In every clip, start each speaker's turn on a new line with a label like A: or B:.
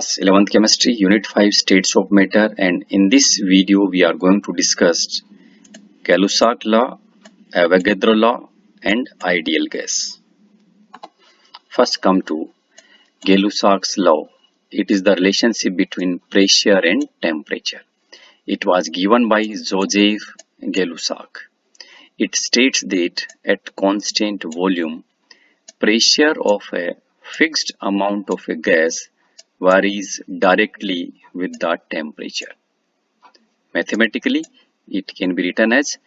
A: class 11th chemistry unit 5 states of matter, and in this video we are going to discuss Lussac law, Avogadro law and ideal gas. First come to Lussac's law. It is the relationship between pressure and temperature. It was given by Joseph Lussac. It states that at constant volume, pressure of a fixed amount of a gas varies directly with the temperature. Mathematically, it can be written as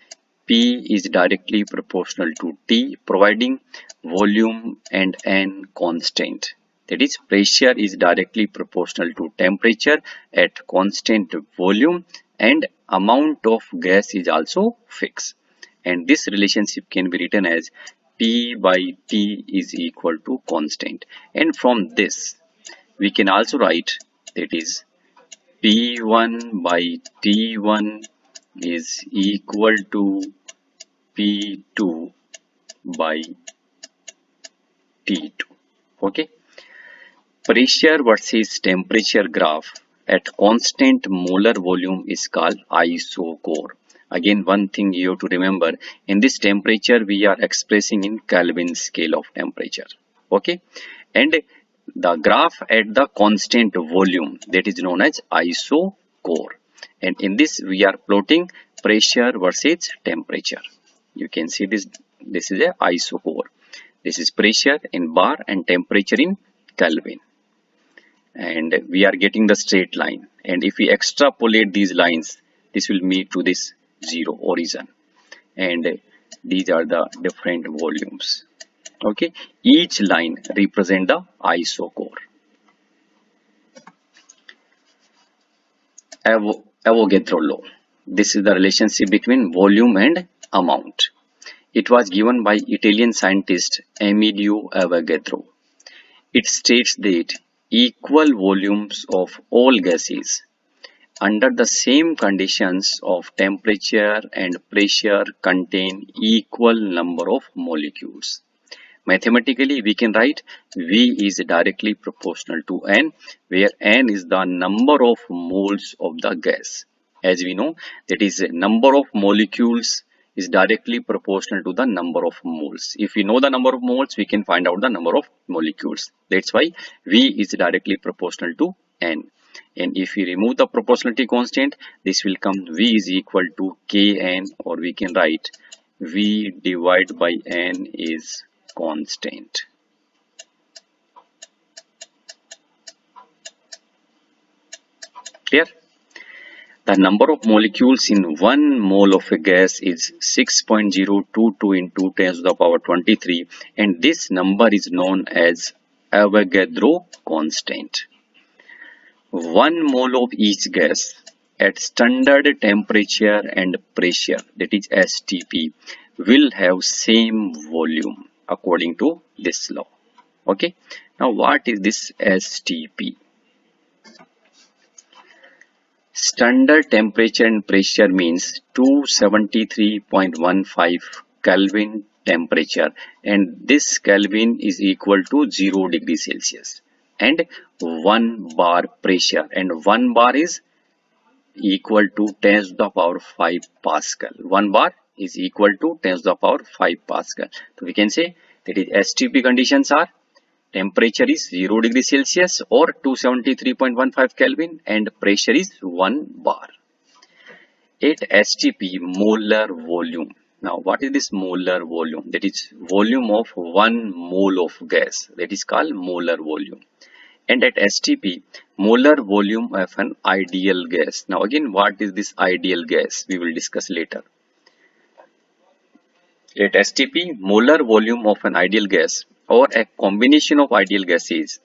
A: P is directly proportional to T, providing volume and N constant. That is, pressure is directly proportional to temperature at constant volume and amount of gas is also fixed. And this relationship can be written as P by T is equal to constant. And from this, we can also write that is P1 by T1 is equal to P2 by T2. Okay. Pressure versus temperature graph at constant molar volume is called isochore. Again, one thing you have to remember, in this temperature we are expressing in Kelvin scale of temperature. Okay. And the graph at the constant volume, that is known as isochore. And in this we are plotting pressure versus temperature. You can see this is a isochore. This is pressure in bar and temperature in Kelvin. And we are getting the straight line. And if we extrapolate these lines, this will meet to this zero origin. And these are the different volumes. Okay, each line represent the isochore. Avogadro law. This is the relationship between volume and amount. It was given by Italian scientist Emilio Avogadro. It states that equal volumes of all gases under the same conditions of temperature and pressure contain equal number of molecules. Mathematically, we can write V is directly proportional to N, where N is the number of moles of the gas. As we know, that is number of molecules is directly proportional to the number of moles. If we know the number of moles, we can find out the number of molecules. That's why V is directly proportional to N. And if we remove the proportionality constant, this will come V is equal to Kn, or we can write V divided by N is constant. Clear? The number of molecules in 1 mole of a gas is 6.022 into 10 to the power 23, and this number is known as Avogadro constant. 1 mole of each gas at standard temperature and pressure, that is STP, will have same volume according to this law. Okay. Now what is this STP? Standard temperature and pressure means 273.15 Kelvin temperature, and this Kelvin is equal to 0 degrees Celsius, and 1 bar pressure, and 1 bar is equal to 10 to the power 5 Pascal. 1 bar is equal to 10 to the power 5 Pascal. So we can say that is STP conditions are temperature is 0 degrees Celsius or 273.15 Kelvin and pressure is 1 bar. At STP, molar volume. Now what is this molar volume? That is volume of 1 mole of gas. That is called molar volume. And at STP, molar volume of an ideal gas. Now again, what is this ideal gas? We will discuss later. At STP, molar volume of an ideal gas or a combination of ideal gases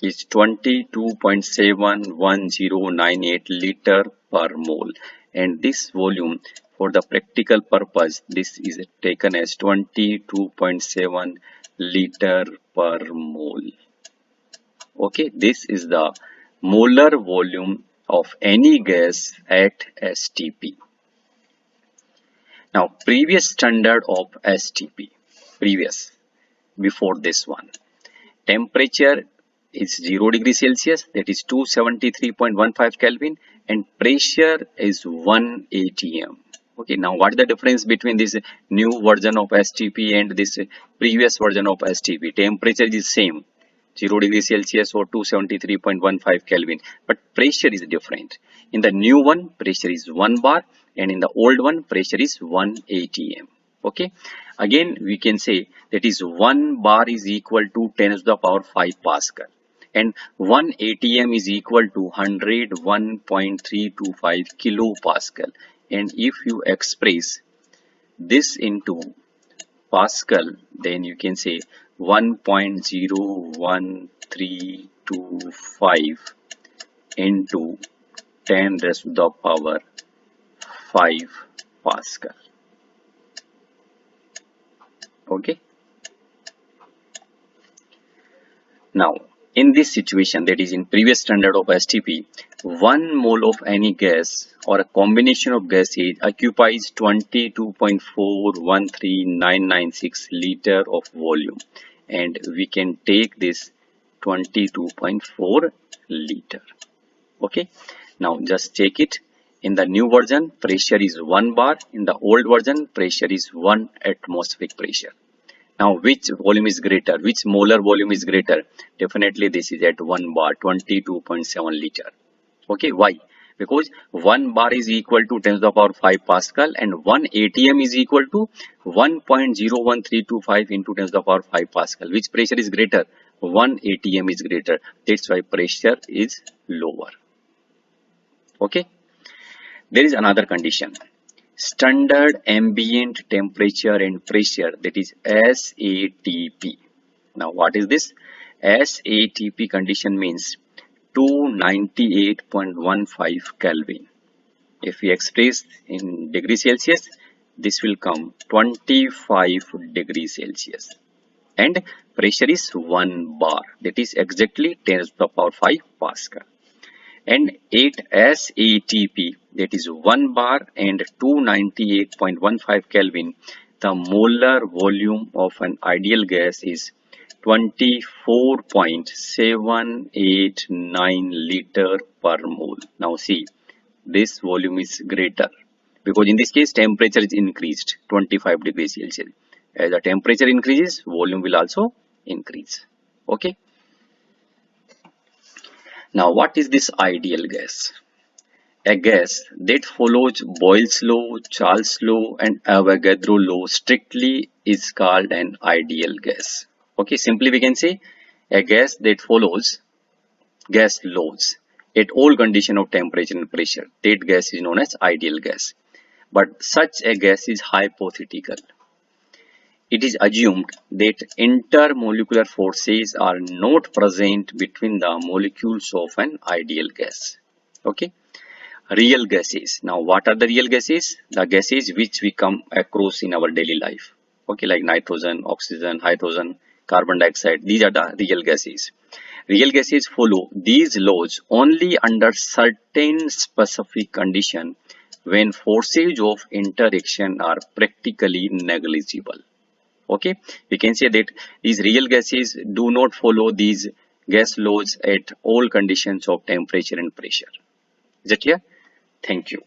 A: is 22.71098 liter per mole. And this volume, for the practical purpose, this is taken as 22.7 liter per mole. Okay, this is the molar volume of any gas at STP. Now, previous standard of STP, before this one, temperature is 0 degree Celsius, that is 273.15 Kelvin, and pressure is 1 atm. Okay, now what is the difference between this new version of STP and this previous version of STP? Temperature is same, 0 degree Celsius or 273.15 Kelvin, but pressure is different. In the new one, pressure is 1 bar, and in the old one, pressure is 1 atm. Okay, again we can say that is 1 bar is equal to 10 to the power 5 Pascal, and 1 atm is equal to 101.325 kilopascal. And if you express this into Pascal, then you can say 1.01325 into 10 raised to the power 5 Pascal. Okay. Now, in this situation, that is in previous standard of STP, 1 mole of any gas or a combination of gases occupies 22.413996 liter of volume, and we can take this 22.4 liter. Okay, now just check it. In the new version, pressure is 1 bar. In the old version, pressure is 1 atmospheric pressure. Now, which volume is greater? Which molar volume is greater? Definitely this is at 1 bar, 22.7 liter. Okay, why? Because 1 bar is equal to 10 to the power 5 Pascal, and 1 atm is equal to 1.01325 into 10 to the power 5 Pascal. Which pressure is greater? 1 atm is greater. That's why pressure is lower. Okay. There is another condition. Standard ambient temperature and pressure, that is SATP. Now what is this? SATP condition means 298.15 Kelvin. If we express in degree Celsius, this will come 25 degrees Celsius. And pressure is 1 bar, that is exactly 10 to the power 5 Pascal. And 8 SATP, that is 1 bar and 298.15 Kelvin, the molar volume of an ideal gas is 24.789 liter per mole. Now see, this volume is greater because in this case temperature is increased 25 degrees Celsius. As the temperature increases, volume will also increase. Okay. Now, what is this ideal gas? A gas that follows Boyle's law, Charles' law, and Avogadro law strictly is called an ideal gas. Okay, simply we can say a gas that follows gas laws at all condition of temperature and pressure. That gas is known as ideal gas. But such a gas is hypothetical. It is assumed that intermolecular forces are not present between the molecules of an ideal gas. Okay. Real gases. Now, what are the real gases? The gases which we come across in our daily life. Okay, like nitrogen, oxygen, hydrogen, carbon dioxide. These are the real gases. Real gases follow these laws only under certain specific conditions when forces of interaction are practically negligible. Okay, we can say that these real gases do not follow these gas laws at all conditions of temperature and pressure. Is that clear? Thank you.